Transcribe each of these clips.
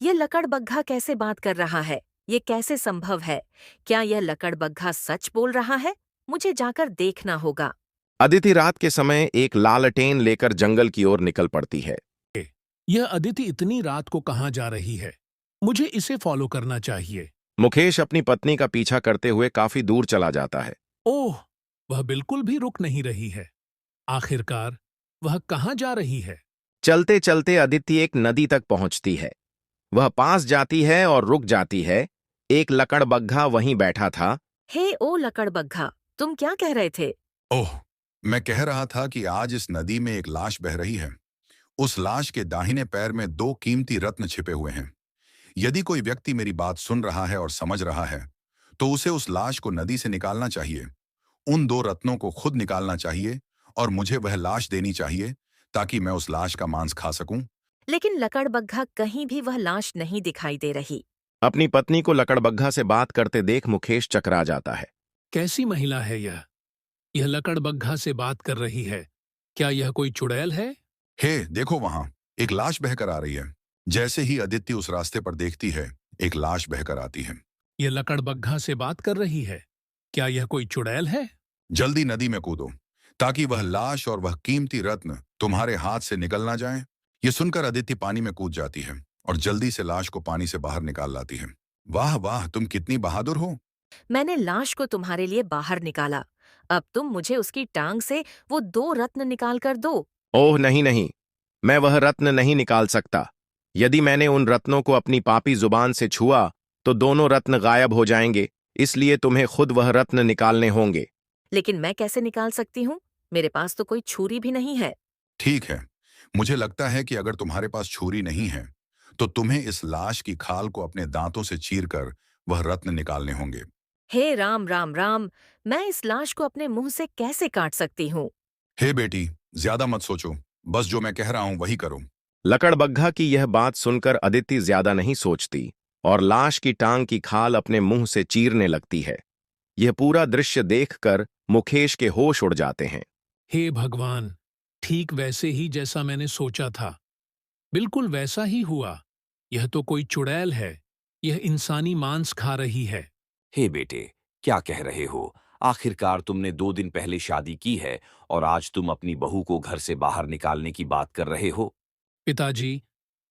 ये लकड़बग्घा कैसे बात कर रहा है? ये कैसे संभव है? क्या यह लकड़बग्घा सच बोल रहा है? मुझे जाकर देखना होगा। अदिति रात के समय एक लालटेन लेकर जंगल की ओर निकल पड़ती है। यह अदिति इतनी रात को कहाँ जा रही है? मुझे इसे फॉलो करना चाहिए। मुकेश अपनी पत्नी का पीछा करते हुए काफी दूर चला जाता है। ओह, वह बिल्कुल भी रुक नहीं रही है। आखिरकार वह कहाँ जा रही है? चलते चलते अदिति एक नदी तक पहुंचती है। वह पास जाती है और रुक जाती है। एक लकड़बग्घा वहीं बैठा था। हे ओ लकड़बग्घा, तुम क्या कह रहे थे? ओह, मैं कह रहा था कि आज इस नदी में एक लाश बह रही है। उस लाश के दाहिने पैर में दो कीमती रत्न छिपे हुए हैं। यदि कोई व्यक्ति मेरी बात सुन रहा है और समझ रहा है, तो उसे उस लाश को नदी से निकालना चाहिए। उन दो रत्नों को खुद निकालना चाहिए और मुझे वह लाश देनी चाहिए ताकि मैं उस लाश का मांस खा सकूं। लेकिन लकड़बग्घा कहीं भी वह लाश नहीं दिखाई दे रही। अपनी पत्नी को लकड़बग्घा से बात करते देख मुकेश चकरा जाता है। कैसी महिला है यह? यह लकड़बग्घा से बात कर रही है। क्या यह कोई चुड़ैल है? हे, देखो वहां एक लाश बहकर आ रही है। जैसे ही अदिति उस रास्ते पर देखती है, एक लाश बहकर आती है। यह लकड़बग्घा से बात कर रही है। क्या यह कोई चुड़ैल है? जल्दी नदी में कूदो ताकि वह लाश और वह कीमती रत्न तुम्हारे हाथ से निकल ना जाए। ये सुनकर अदिति पानी में कूद जाती है और जल्दी से लाश को पानी से बाहर निकाल लाती है। वाह वाह, तुम कितनी बहादुर हो। मैंने लाश को तुम्हारे लिए बाहर निकाला। अब तुम मुझे उसकी टांग से वो दो रत्न निकाल कर दो। ओह नहीं नहीं, मैं वह रत्न नहीं निकाल सकता। यदि मैंने उन रत्नों को अपनी पापी जुबान से छुआ तो दोनों रत्न गायब हो जाएंगे। इसलिए तुम्हें खुद वह रत्न निकालने होंगे। लेकिन मैं कैसे निकाल सकती हूँ? मेरे पास तो कोई छुरी भी नहीं है। ठीक है, मुझे लगता है कि अगर तुम्हारे पास छुरी नहीं है, तो तुम्हें इस लाश की खाल को अपने दांतों से चीरकर वह रत्न निकालने होंगे। हे राम राम राम, मैं इस लाश को अपने मुंह से कैसे काट सकती हूँ? हे बेटी, ज्यादा मत सोचो, बस जो मैं कह रहा हूं वही करो। लकड़बग्घा की यह बात सुनकर अदिति ज्यादा नहीं सोचती और लाश की टांग की खाल अपने मुंह से चीरने लगती है। यह पूरा दृश्य देखकर मुकेश के होश उड़ जाते हैं। हे भगवान, ठीक वैसे ही जैसा मैंने सोचा था। बिल्कुल वैसा ही हुआ। यह तो कोई चुड़ैल है। यह इंसानी मांस खा रही है। हे बेटे, क्या कह रहे हो? आखिरकार तुमने 2 दिन पहले शादी की है और आज तुम अपनी बहू को घर से बाहर निकालने की बात कर रहे हो। पिताजी,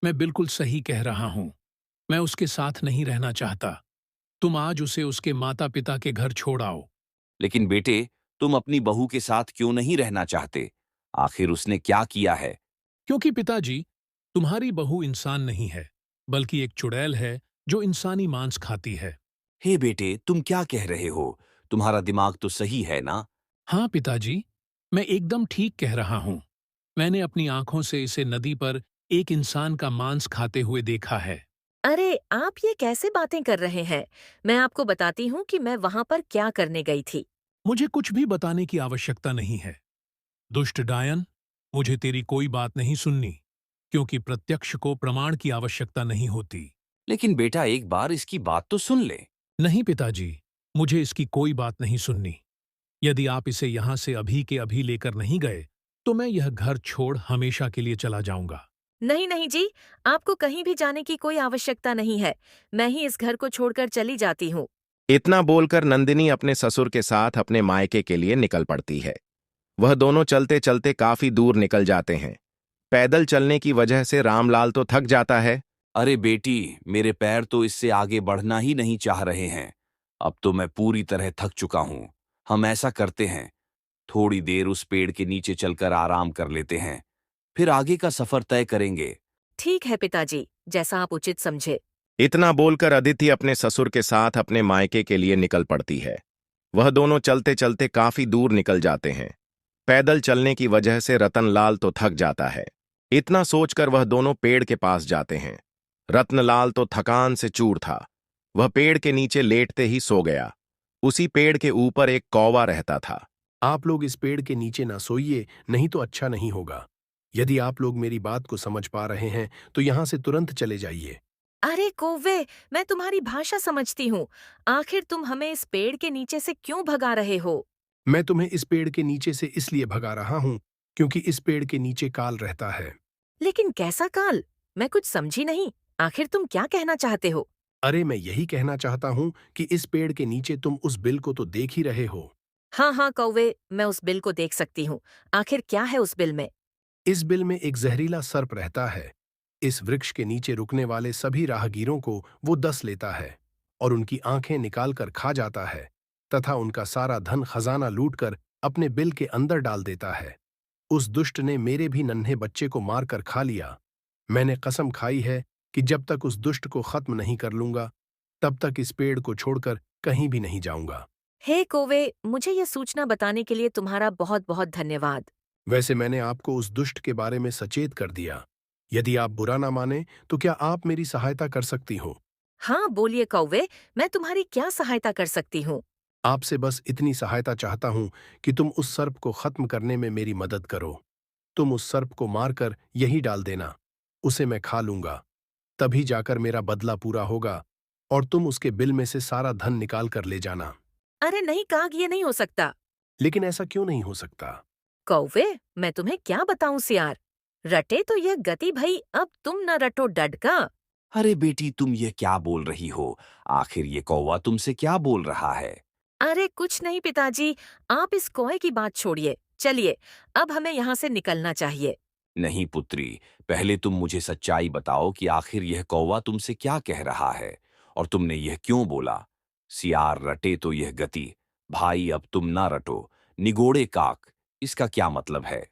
मैं बिल्कुल सही कह रहा हूँ। मैं उसके साथ नहीं रहना चाहता। तुम आज उसे उसके माता पिता के घर छोड़ आओ। लेकिन बेटे, तुम अपनी बहू के साथ क्यों नहीं रहना चाहते? आखिर उसने क्या किया है? क्योंकि पिताजी, तुम्हारी बहू इंसान नहीं है, बल्कि एक चुड़ैल है जो इंसानी मांस खाती है। हे बेटे, तुम क्या कह रहे हो? तुम्हारा दिमाग तो सही है ना? हाँ पिताजी, मैं एकदम ठीक कह रहा हूँ। मैंने अपनी आंखों से इसे नदी पर एक इंसान का मांस खाते हुए देखा है। अरे, आप ये कैसे बातें कर रहे हैं? मैं आपको बताती हूँ कि मैं वहां पर क्या करने गई थी। मुझे कुछ भी बताने की आवश्यकता नहीं है। दुष्ट डायन, मुझे तेरी कोई बात नहीं सुननी, क्योंकि प्रत्यक्ष को प्रमाण की आवश्यकता नहीं होती। लेकिन बेटा, एक बार इसकी बात तो सुन ले। नहीं पिताजी, मुझे इसकी कोई बात नहीं सुननी। यदि आप इसे यहाँ से अभी के अभी लेकर नहीं गए, तो मैं यह घर छोड़ हमेशा के लिए चला जाऊंगा। नहीं नहीं जी, आपको कहीं भी जाने की कोई आवश्यकता नहीं है। मैं ही इस घर को छोड़कर चली जाती हूँ। इतना बोलकर नंदिनी अपने ससुर के साथ अपने मायके के लिए निकल पड़ती है। वह दोनों चलते चलते काफी दूर निकल जाते हैं। पैदल चलने की वजह से रामलाल तो थक जाता है। अरे बेटी, मेरे पैर तो इससे आगे बढ़ना ही नहीं चाह रहे हैं। अब तो मैं पूरी तरह थक चुका हूं। हम ऐसा करते हैं, थोड़ी देर उस पेड़ के नीचे चलकर आराम कर लेते हैं, फिर आगे का सफर तय करेंगे। ठीक है पिताजी, जैसा आप उचित समझे। इतना बोलकर अदिति अपने ससुर के साथ अपने मायके के लिए निकल पड़ती है। वह दोनों चलते चलते काफी दूर निकल जाते हैं। पैदल चलने की वजह से रतनलाल तो थक जाता है। इतना सोचकर वह दोनों पेड़ के पास जाते हैं। रत्नलाल तो थकान से चूर था। वह पेड़ के नीचे लेटते ही सो गया। उसी पेड़ के ऊपर एक कौवा रहता था। आप लोग इस पेड़ के नीचे ना सोइए, नहीं तो अच्छा नहीं होगा। यदि आप लोग मेरी बात को समझ पा रहे हैं तो यहाँ से तुरंत चले जाइए। अरे कौवे, मैं तुम्हारी भाषा समझती हूँ। आखिर तुम हमें इस पेड़ के नीचे से क्यों भगा रहे हो? मैं तुम्हें इस पेड़ के नीचे से इसलिए भगा रहा हूँ क्योंकि इस पेड़ के नीचे काल रहता है। लेकिन कैसा काल? मैं कुछ समझी नहीं। आखिर तुम क्या कहना चाहते हो? अरे मैं यही कहना चाहता हूँ कि इस पेड़ के नीचे तुम उस बिल को तो देख ही रहे हो। हाँ हाँ कौवे, मैं उस बिल को देख सकती हूँ। आखिर क्या है उस बिल में? इस बिल में एक जहरीला सर्प रहता है। इस वृक्ष के नीचे रुकने वाले सभी राहगीरों को वो डस लेता है और उनकी आंखें निकालकर खा जाता है तथा उनका सारा धन खजाना लूटकर अपने बिल के अंदर डाल देता है। उस दुष्ट ने मेरे भी नन्हे बच्चे को मारकर खा लिया। मैंने कसम खाई है कि जब तक उस दुष्ट को खत्म नहीं कर लूंगा, तब तक इस पेड़ को छोड़कर कहीं भी नहीं जाऊंगा। हे कौवे, मुझे यह सूचना बताने के लिए तुम्हारा बहुत बहुत धन्यवाद। वैसे मैंने आपको उस दुष्ट के बारे में सचेत कर दिया। यदि आप बुरा ना माने तो क्या आप मेरी सहायता कर सकती हो? हाँ बोलिए कौवे, मैं तुम्हारी क्या सहायता कर सकती हूँ? आपसे बस इतनी सहायता चाहता हूं कि तुम उस सर्प को खत्म करने में मेरी मदद करो। तुम उस सर्प को मारकर यही डाल देना। उसे मैं खा लूंगा। तभी जाकर मेरा बदला पूरा होगा और तुम उसके बिल में से सारा धन निकाल कर ले जाना। अरे नहीं काग, ये नहीं हो सकता। लेकिन ऐसा क्यों नहीं हो सकता? कौवे, मैं तुम्हें क्या बताऊं सियार। रटे तो यह गति भई, अब तुम न रटो डडका। अरे बेटी, तुम ये क्या बोल रही हो? आखिर ये कौवा तुमसे क्या बोल रहा है? अरे कुछ नहीं पिताजी, आप इस कौए की बात छोड़िए। चलिए, अब हमें यहाँ से निकलना चाहिए। नहीं पुत्री, पहले तुम मुझे सच्चाई बताओ कि आखिर यह कौवा तुमसे क्या कह रहा है और तुमने यह क्यों बोला? सियार रटे तो यह गति, भाई अब तुम ना रटो, निगोड़े काक, इसका क्या मतलब है?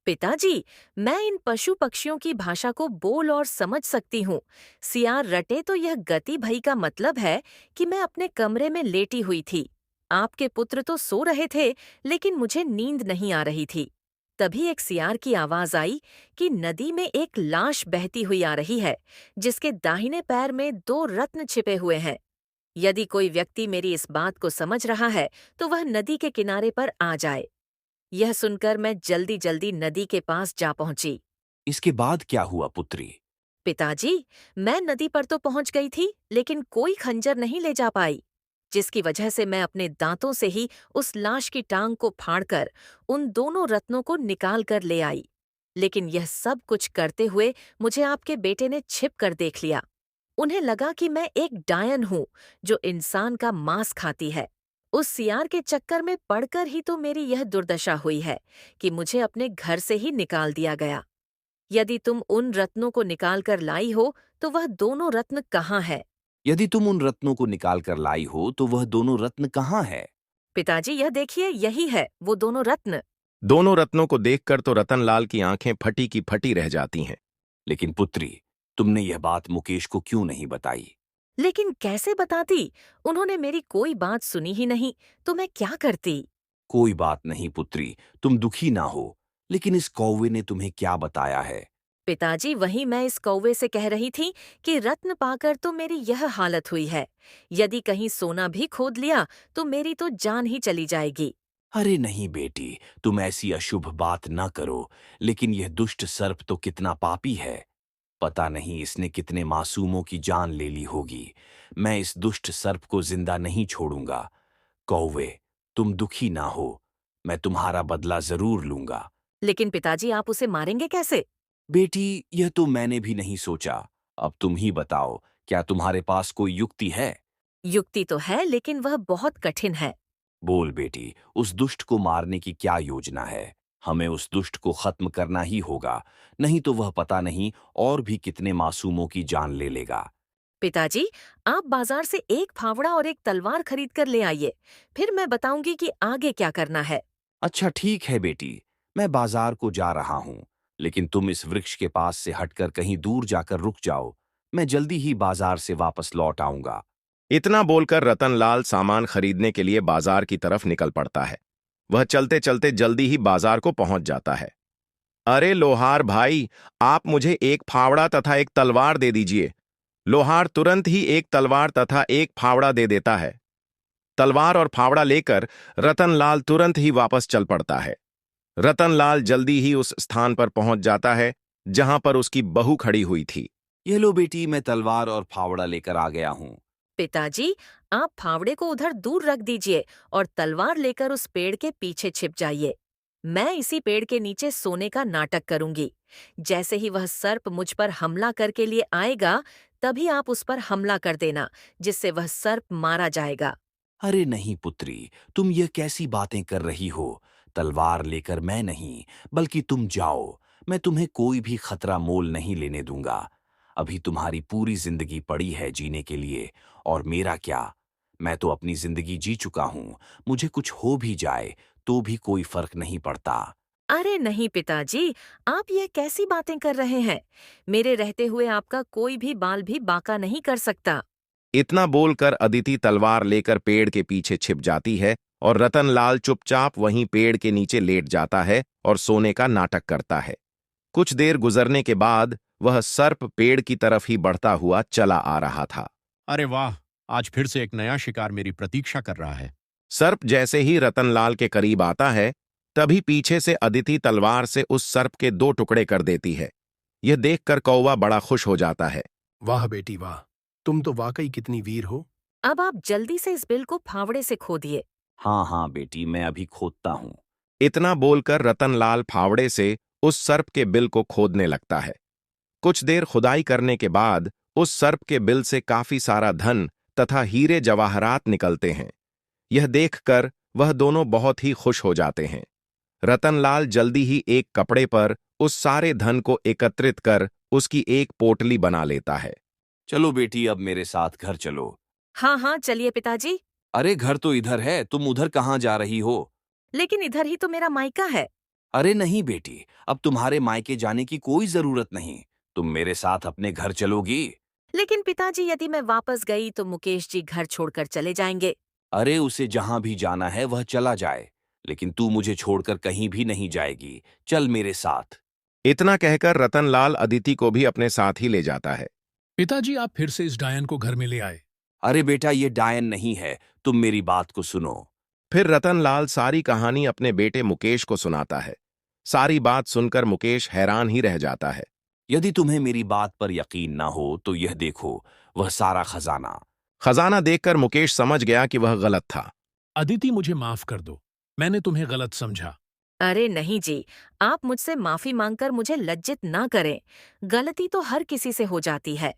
पिताजी, मैं इन पशु पक्षियों की भाषा को बोल और समझ सकती हूँ। सियार रटे तो यह गति भई का मतलब है कि मैं अपने कमरे में लेटी हुई थी। आपके पुत्र तो सो रहे थे, लेकिन मुझे नींद नहीं आ रही थी। तभी एक सियार की आवाज आई कि नदी में एक लाश बहती हुई आ रही है, जिसके दाहिने पैर में 2 रत्न छिपे हुए हैं। यदि कोई व्यक्ति मेरी इस बात को समझ रहा है, तो वह नदी के किनारे पर आ जाए। यह सुनकर मैं जल्दी जल्दी नदी के पास जा पहुंची। इसके बाद क्या हुआ पुत्री? पिताजी, मैं नदी पर तो पहुंच गई थी, लेकिन कोई खंजर नहीं ले जा पाई, जिसकी वजह से मैं अपने दांतों से ही उस लाश की टांग को फाड़कर उन दोनों रत्नों को निकाल कर ले आई। लेकिन यह सब कुछ करते हुए मुझे आपके बेटे ने छिप कर देख लिया। उन्हें लगा कि मैं एक डायन हूँ, जो इंसान का मांस खाती है। उस सियार के चक्कर में पड़कर ही तो मेरी यह दुर्दशा हुई है कि मुझे अपने घर से ही निकाल दिया गया। यदि तुम उन रत्नों को निकाल कर लाई हो, तो वह दोनों रत्न कहाँ है? यदि तुम उन रत्नों को निकाल कर लाई हो तो वह दोनों रत्न कहाँ है? पिताजी, यह देखिए, यही है वो दोनों रत्न। दोनों रत्नों को देखकर तो रतनलाल की आंखें फटी की फटी रह जाती हैं। लेकिन पुत्री, तुमने यह बात मुकेश को क्यों नहीं बताई? लेकिन कैसे बताती? उन्होंने मेरी कोई बात सुनी ही नहीं, तो मैं क्या करती? कोई बात नहीं पुत्री, तुम दुखी ना हो। लेकिन इस कौवे ने तुम्हें क्या बताया है? पिताजी, वही मैं इस कौवे से कह रही थी कि रत्न पाकर तो मेरी यह हालत हुई है। यदि कहीं सोना भी खोद लिया, तो मेरी तो जान ही चली जाएगी। अरे नहीं बेटी, तुम ऐसी अशुभ बात न करो। लेकिन यह दुष्ट सर्प तो कितना पापी है। पता नहीं इसने कितने मासूमों की जान ले ली होगी। मैं इस दुष्ट सर्प को जिंदा नहीं छोड़ूंगा। कौवे, तुम दुखी ना हो, मैं तुम्हारा बदला जरूर लूंगा। लेकिन पिताजी, आप उसे मारेंगे कैसे? बेटी, यह तो मैंने भी नहीं सोचा। अब तुम ही बताओ, क्या तुम्हारे पास कोई युक्ति है? युक्ति तो है, लेकिन वह बहुत कठिन है। बोल बेटी, उस दुष्ट को मारने की क्या योजना है? हमें उस दुष्ट को खत्म करना ही होगा, नहीं तो वह पता नहीं और भी कितने मासूमों की जान ले लेगा। पिताजी, आप बाजार से एक फावड़ा और एक तलवार खरीद कर ले आइए, फिर मैं बताऊंगी कि आगे क्या करना है। अच्छा ठीक है बेटी, मैं बाजार को जा रहा हूँ। लेकिन तुम इस वृक्ष के पास से हटकर कहीं दूर जाकर रुक जाओ। मैं जल्दी ही बाजार से वापस लौट आऊंगा। इतना बोलकर रतनलाल सामान खरीदने के लिए बाजार की तरफ निकल पड़ता है। वह चलते चलते जल्दी ही बाजार को पहुंच जाता है। अरे लोहार भाई, आप मुझे एक फावड़ा तथा एक तलवार दे दीजिए। लोहार तुरंत ही एक तलवार तथा एक फावड़ा दे देता है। तलवार और फावड़ा लेकर रतनलाल तुरंत ही वापस चल पड़ता है। रतनलाल जल्दी ही उस स्थान पर पहुंच जाता है जहां पर उसकी बहू खड़ी हुई थी। ये लो बेटी, मैं तलवार और फावड़ा लेकर आ गया हूँ। पिताजी, आप फावड़े को उधर दूर रख दीजिए और तलवार लेकर उस पेड़ के पीछे छिप जाइए। मैं इसी पेड़ के नीचे सोने का नाटक करूंगी। जैसे ही वह सर्प मुझ पर हमला करके लिए आएगा, तभी आप उस पर हमला कर देना, जिससे वह सर्प मारा जाएगा। अरे नहीं पुत्री, तुम यह कैसी बातें कर रही हो? तलवार लेकर मैं नहीं, बल्कि तुम जाओ। मैं तुम्हें कोई भी खतरा मोल नहीं लेने दूंगा। अभी तुम्हारी पूरी जिंदगी पड़ी है जीने के लिए, और मेरा क्या? मैं तो अपनी जिंदगी जी चुका हूं। मुझे कुछ हो भी जाए तो भी कोई फर्क नहीं पड़ता। अरे नहीं पिताजी, आप यह कैसी बातें कर रहे हैं? मेरे रहते हुए आपका कोई भी बाल भी बांका नहीं कर सकता। इतना बोलकर अदिति तलवार लेकर पेड़ के पीछे छिप जाती है और रतनलाल चुपचाप वहीं पेड़ के नीचे लेट जाता है और सोने का नाटक करता है। कुछ देर गुजरने के बाद वह सर्प पेड़ की तरफ ही बढ़ता हुआ चला आ रहा था। अरे वाह, आज फिर से एक नया शिकार मेरी प्रतीक्षा कर रहा है। सर्प जैसे ही रतनलाल के करीब आता है, तभी पीछे से अदिति तलवार से उस सर्प के 2 टुकड़े कर देती है। यह देखकर कौवा बड़ा खुश हो जाता है। वाह बेटी वाह, तुम तो वाकई कितनी वीर हो। अब आप जल्दी से इस बिल को फावड़े से खोदिए। हाँ हाँ बेटी, मैं अभी खोदता हूं। इतना बोलकर रतनलाल फावड़े से उस सर्प के बिल को खोदने लगता है। कुछ देर खुदाई करने के बाद उस सर्प के बिल से काफी सारा धन तथा हीरे जवाहरात निकलते हैं। यह देखकर वह दोनों बहुत ही खुश हो जाते हैं। रतनलाल जल्दी ही एक कपड़े पर उस सारे धन को एकत्रित कर उसकी एक पोटली बना लेता है। चलो बेटी, अब मेरे साथ घर चलो। हाँ हाँ, चलिए पिताजी। अरे घर तो इधर है, तुम उधर कहाँ जा रही हो? लेकिन इधर ही तो मेरा मायका है। अरे नहीं बेटी, अब तुम्हारे मायके जाने की कोई जरूरत नहीं। तुम मेरे साथ अपने घर चलोगी। लेकिन पिताजी, यदि मैं वापस गई तो मुकेश जी घर छोड़कर चले जाएंगे। अरे उसे जहां भी जाना है वह चला जाए, लेकिन तू मुझे छोड़कर कहीं भी नहीं जाएगी। चल मेरे साथ। इतना कहकर रतनलाल अदिति को भी अपने साथ ही ले जाता है। पिताजी, आप फिर से इस डायन को घर में ले आए। अरे बेटा, ये डायन नहीं है, तुम मेरी बात को सुनो। फिर रतनलाल सारी कहानी अपने बेटे मुकेश को सुनाता है। सारी बात सुनकर मुकेश हैरान ही रह जाता है। यदि तुम्हें मेरी बात पर यकीन ना हो तो यह देखो, वह सारा खजाना। खजाना देखकर मुकेश समझ गया कि वह गलत था। अदिति, मुझे माफ कर दो, मैंने तुम्हें गलत समझा। अरे नहीं जी, आप मुझसे माफी मांगकर मुझे लज्जित ना करें। गलती तो हर किसी से हो जाती है।